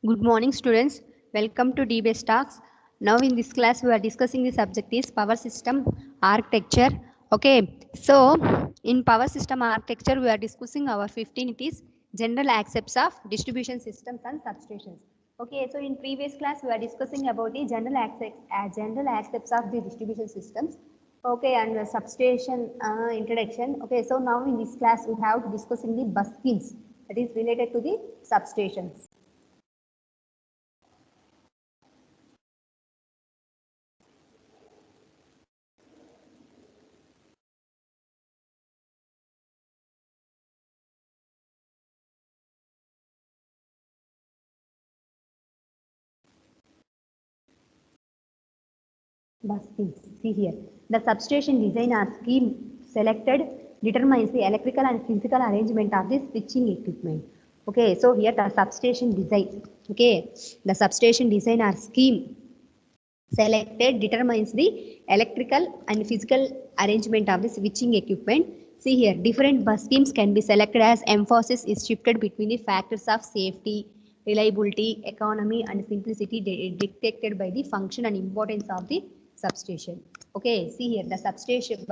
Good morning, students. Welcome to DBase Talks. Now, in this class, we are discussing the subject is power system architecture. Okay, so in power system architecture, we are discussing our 15. It is general aspects of distribution systems and substations. Okay, so in previous class, we are discussing about the general aspects of the distribution systems. Okay, and the substation introduction. Okay, so now in this class, we have to discussing the bus schemes that is related to the substations. Bus schemes. See here, the substation design or scheme selected determines the electrical and physical arrangement of the switching equipment. Okay, so here the substation design. Okay, the substation design or scheme selected determines the electrical and physical arrangement of the switching equipment. See here, different bus schemes can be selected as emphasis is shifted between the factors of safety, reliability, economy, and simplicity dictated by the function and importance of the substation. Okay, see here, the substation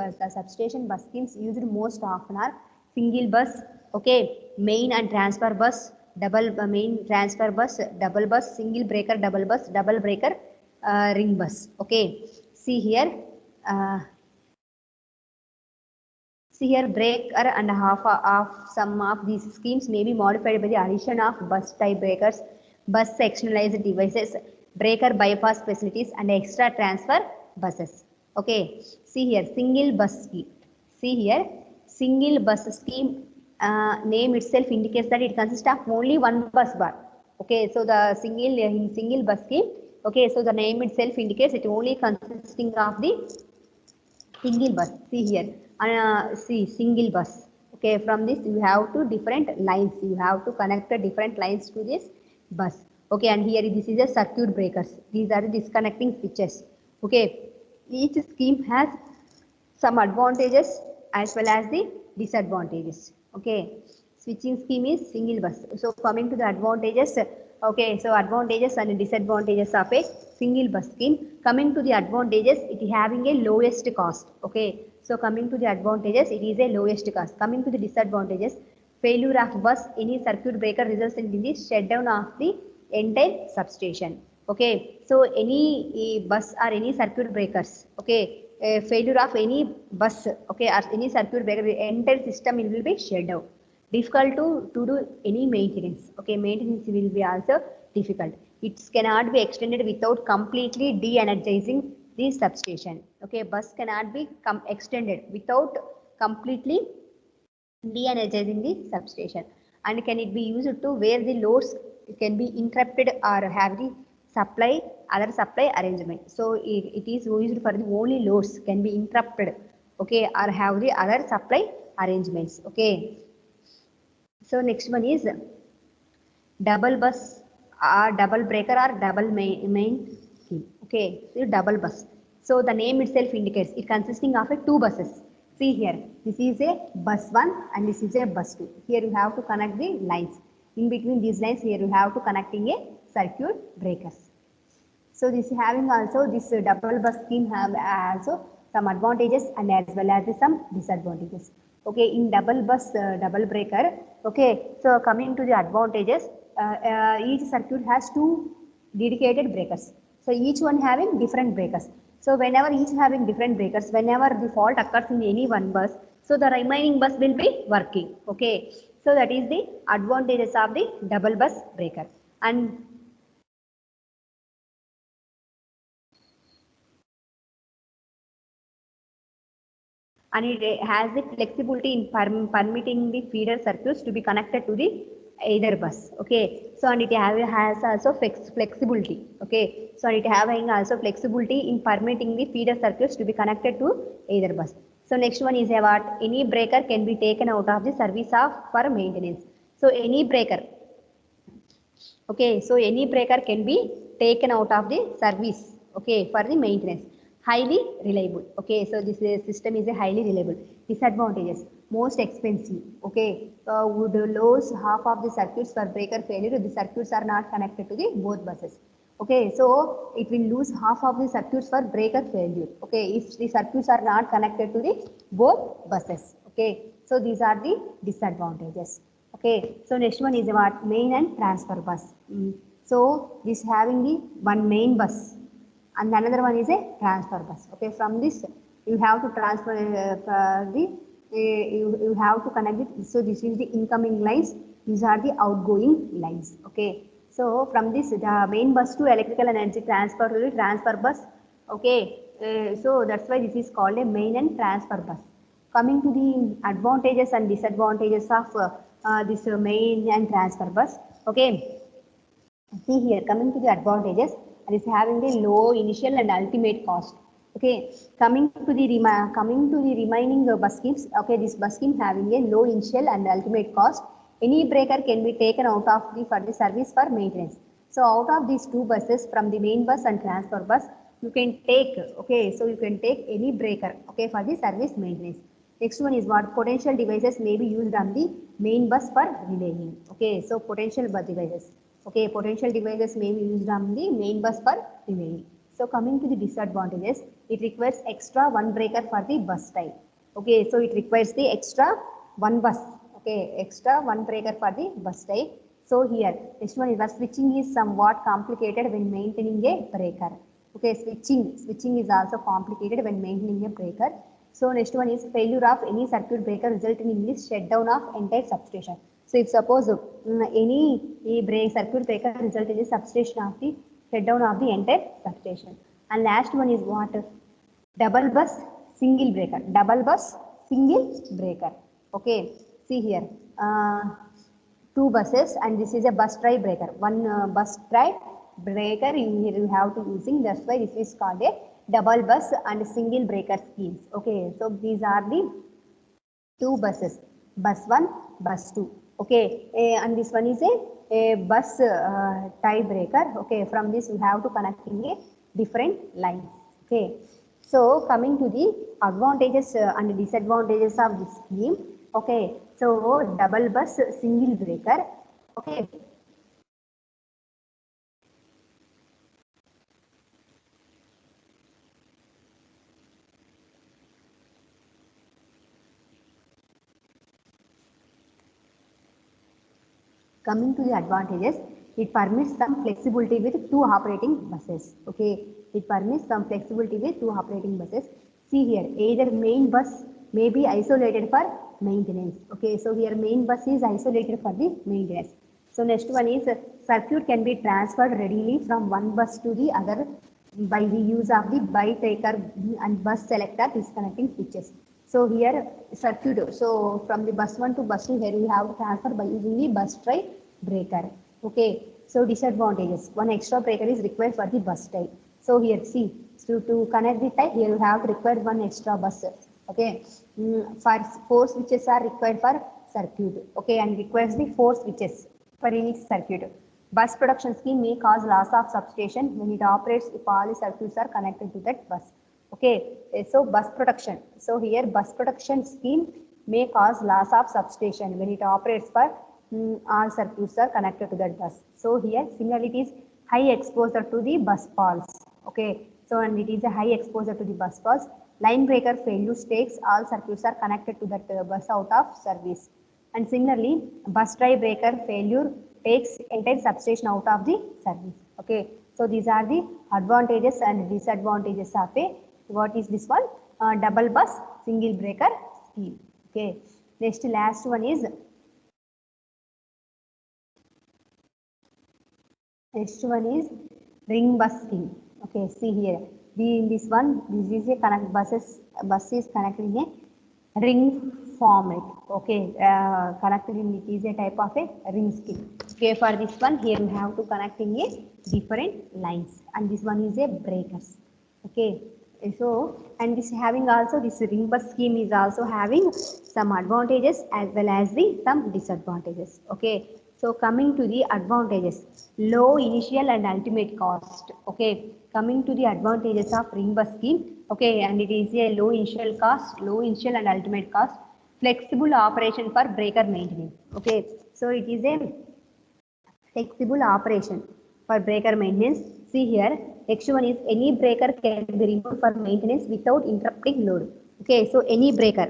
bus schemes used most often are single bus, okay, main and transfer bus, main transfer bus, double bus, single breaker, double bus, double breaker, ring bus. Okay, see here. See here, breaker and half of some of these schemes may be modified by the addition of bus type breakers, bus sectionalized devices, breaker bypass facilities, and extra transfer buses. Okay, see here, single bus scheme. See here, single bus scheme name itself indicates that it consists of only one bus bar. Okay, so the single bus scheme. Okay, so the name itself indicates it only consisting of the single bus. See here, see single bus. Okay, from this you have two different lines. You have to connect the different lines to this bus. Okay, and here this is a circuit breakers. These are the disconnecting switches. Okay, each scheme has some advantages as well as the disadvantages. Okay, switching scheme is single bus. So coming to the advantages, okay, so advantages and disadvantages of a single bus scheme. Coming to the advantages, it is having a lowest cost. Okay, so coming to the advantages, it is a lowest cost. Coming to the disadvantages, failure of bus, any circuit breaker results in the shutdown of the entire substation. Okay, so any bus or any circuit breakers, okay, failure of any bus, okay, or any circuit breaker, the entire system will be shut down. Difficult to do any maintenance. Okay, maintenance will be also difficult. It cannot be extended without completely de-energizing the substation. Okay, bus cannot be extended without completely de-energizing the substation. And can it be used to where the loads can be interrupted or have the other supply arrangement. So it is used for the only loads can be interrupted, okay, or have the other supply arrangements. Okay, so next one is double bus or double breaker or double main scheme. Okay, so double bus. So the name itself indicates it consisting of a two buses. See here, this is a bus 1 and this is a bus 2. Here you have to connect the lines. In between these lines, here you have to connecting a circuit breakers. So this having also this double bus scheme have also some advantages and as well as some disadvantages. Okay, in double bus double breaker. Okay, so coming to the advantages, each circuit has two dedicated breakers. So each one having different breakers. So whenever each having different breakers, whenever the fault occurs in any one bus, so the remaining bus will be working. Okay, so that is the advantages of the double bus breaker. And it has the flexibility in permitting the feeder circuits to be connected to the either bus. Okay, so and it has also flexibility. Okay, so it having also flexibility in permitting the feeder circuits to be connected to either bus. So next one is about any breaker can be taken out of the service of for maintenance. So any breaker, okay, so any breaker can be taken out of the service, okay, for the maintenance. Highly reliable. Okay, so this system is a highly reliable. Disadvantages. most expensive. Okay, would lose half of the circuits for breaker failure if the circuits are not connected to the both buses. Okay, so it will lose half of the circuits for breaker failure. Okay, if the circuits are not connected to the both buses. Okay, so these are the disadvantages. Okay, so next one is what main and transfer bus. So this having the one main bus and another one is a transfer bus. Okay, from this you have to transfer you have to connect it. So this is the incoming lines, these are the outgoing lines. Okay, so from this the main bus to electrical energy transfer to the transfer bus. Okay, so that's why this is called a main and transfer bus. Coming to the advantages and disadvantages of this main and transfer bus. Okay, see here, coming to the advantages, it is having a low initial and ultimate cost. Okay, coming to the remaining bus schemes. Okay, this bus scheme having a low initial and ultimate cost. Any breaker can be taken out of the for the service for maintenance. So out of these two buses, from the main bus and transfer bus, you can take. Okay, so you can take any breaker. Okay, for the service maintenance. Next one is what potential devices may be used on the main bus for relaying. Okay, so potential bus devices. Okay, potential devices may be used on the main bus for relaying. So coming to the disadvantages, it requires extra one breaker for the bus type. Okay, so it requires the extra one bus. Okay, extra one breaker for the bus type. So here, next one is that switching is somewhat complicated when maintaining a breaker. Okay, switching is also complicated when maintaining a breaker. So next one is failure of any circuit breaker resulting in the shutdown of entire substation. So if suppose any circuit breaker result in the substation of the shutdown of the entire substation. And last one is what? Double bus single breaker. Double bus single breaker. Okay, see here. Two buses and this is a bus try breaker. One bus try breaker you have to using. That's why this is called a double bus and single breaker schemes. Okay, so these are the two buses, bus 1, bus 2. Okay, and this one is a bus tie breaker. Okay, from this we have to connecting a different lines. Okay, so coming to the advantages and disadvantages of this scheme. Okay, so double bus single breaker. Okay, coming to the advantages, it permits some flexibility with two operating buses. Okay, it permits some flexibility with two operating buses. See here, either main bus may be isolated for maintenance. Okay, so here main bus is isolated for the maintenance. So next one is circuit can be transferred readily from one bus to the other by the use of the bi-taker and bus selector disconnecting switches. So here circuit, so from the bus 1 to bus 2, here we have to transfer by using the bus try breaker. Okay, so disadvantages, one extra breaker is required for the bus type. So here see, so to connect the type, here you have to require one extra bus. Okay, for 4 switches are required for circuit. Okay, and requires the 4 switches for each circuit. Bus production scheme may cause loss of substation when it operates if all the circuits are connected to that bus. Okay, so bus production. So here bus production scheme may cause loss of substation when it operates for all circuits are connected to that bus. So here similarly it is high exposure to the bus faults. Okay, so and it is a high exposure to the bus faults. Line breaker failure takes all circuits are connected to that bus out of service. And similarly, bus tie breaker failure takes entire substation out of the service. Okay, so these are the advantages and disadvantages of a, what is this one? Double bus single breaker scheme. Okay, next last one is ring bus scheme. Okay, see here. In this one, this is a bus is connected in a ring format. Okay, connected in it is a type of a ring scheme. Okay, for this one here we have to connect in a different lines, and this one is a breakers. Okay, so and this having also this ring bus scheme is also having some advantages as well as the some disadvantages. Okay, so coming to the advantages, low initial and ultimate cost. Okay, coming to the advantages of ring bus scheme. Okay, and it is a low initial and ultimate cost. flexible operation for breaker maintenance. Okay, so it is a flexible operation for breaker maintenance. See here, next one is any breaker can be removed for maintenance without interrupting load. Okay, so any breaker.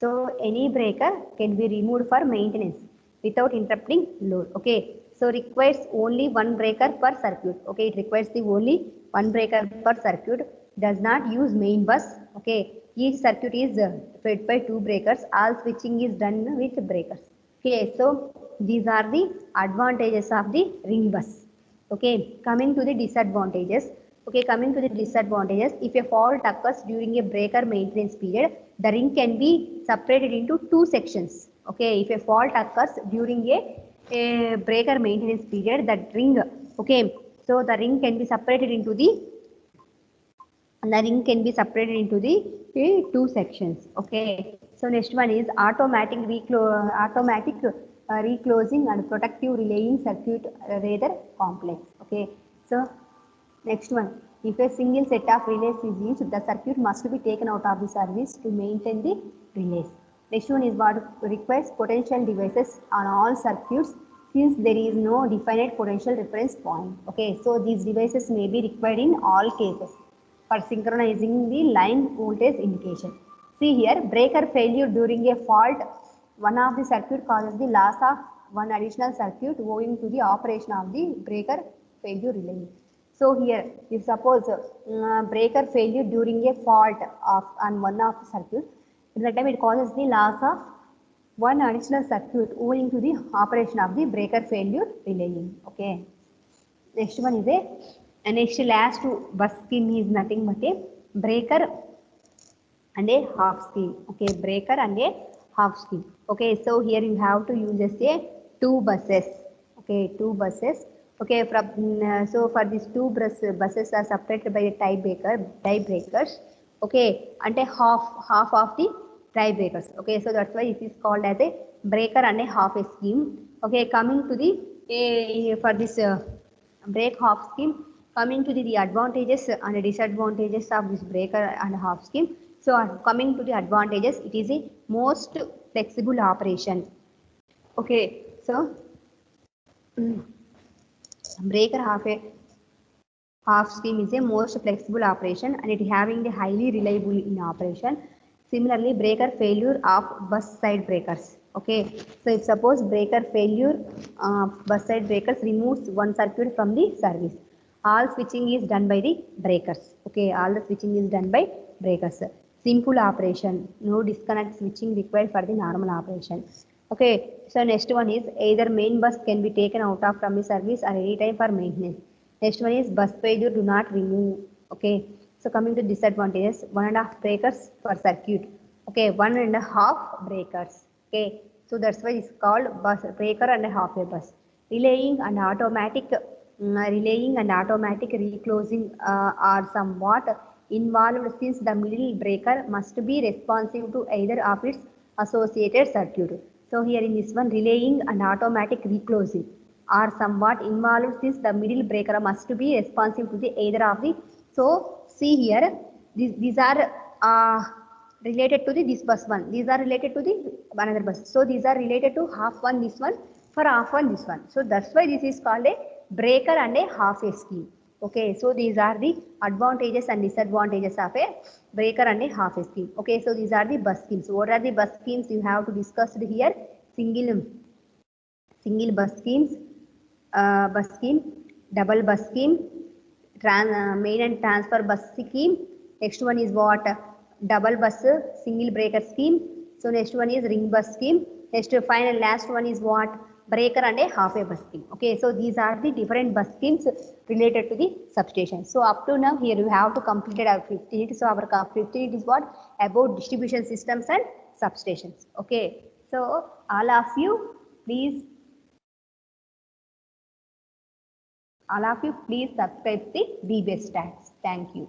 So any breaker can be removed for maintenance without interrupting load. Okay, so requires only one breaker per circuit. Okay, it requires the only one breaker per circuit. Does not use main bus. Okay, each circuit is fed by two breakers. All switching is done with breakers. Okay, so these are the advantages of the ring bus. Okay, coming to the disadvantages. Okay, coming to the disadvantages, if a fault occurs during a breaker maintenance period, the ring can be separated into two sections. Okay, if a fault occurs during a breaker maintenance period, that ring, okay, so the ring can be separated into the two sections. Okay, so next one is automatic reclosing and protective relaying circuit, rather complex. Okay, so next one, if a single set of relays is used, the circuit must be taken out of the service to maintain the relays. Next one is what requires potential devices on all circuits since there is no definite potential reference point. Okay, so these devices may be required in all cases for synchronizing the line voltage indication. See here, breaker failure during a fault, one of the circuit causes the loss of one additional circuit owing to the operation of the breaker failure relay. So here, if suppose breaker failure during a fault on one of the circuit, at that time it causes the loss of one additional circuit owing to the operation of the breaker failure relaying. Okay. Next one is next last bus scheme is nothing but a breaker and a half scheme. Okay, breaker and a half scheme. Okay, so here you have to use as a two buses. Okay, two buses. Okay, so for these two buses are separated by a tie breakers. Okay, and a half of the tie breakers. Okay, so that's why it is called as a breaker and a half a scheme. Okay, coming to the for this break half scheme, coming to the advantages and disadvantages of this breaker and half scheme. So coming to the advantages, it is a most flexible operation. Okay, so breaker half scheme is a most flexible operation and it having the highly reliable in operation. Similarly, breaker failure of bus side breakers. Okay, so if suppose breaker failure bus side breakers removes one circuit from the service, all switching is done by the breakers. Okay, all the switching is done by breakers. Simple operation, no disconnect switching required for the normal operation. Okay, so next one is either main bus can be taken out of from the service or any time for maintenance. Next one is bus failure do not remove. Okay, so coming to disadvantages, 1.5 breakers per circuit. Okay, 1.5 breakers. Okay, so that's why it's called bus breaker and a half a bus. Relaying and automatic reclosing are somewhat involved since the middle breaker must be responsive to either of its associated circuit. So here in this one, relaying and automatic reclosing are somewhat involved since the middle breaker must be responsive to the either of the. So see here, these are related to the this bus one. These are related to the another bus. So these are related to half one this one for half one this one. So that's why this is called a breaker and a half a scheme. Okay, so these are the advantages and disadvantages of a breaker and a half a scheme. Okay, so these are the bus schemes. So what are the bus schemes you have to discuss here? Single bus scheme, double bus scheme, main and transfer bus scheme. Next one is what? Double bus single breaker scheme. So next one is ring bus scheme. Next final last one is what? Breaker and a half a bus scheme. Okay, so these are the different bus schemes related to the substation. So up to now here you have to complete our 15. So our 15 is what? About distribution systems and substations. Okay, so all of you please subscribe the DBS Stats. Thank you.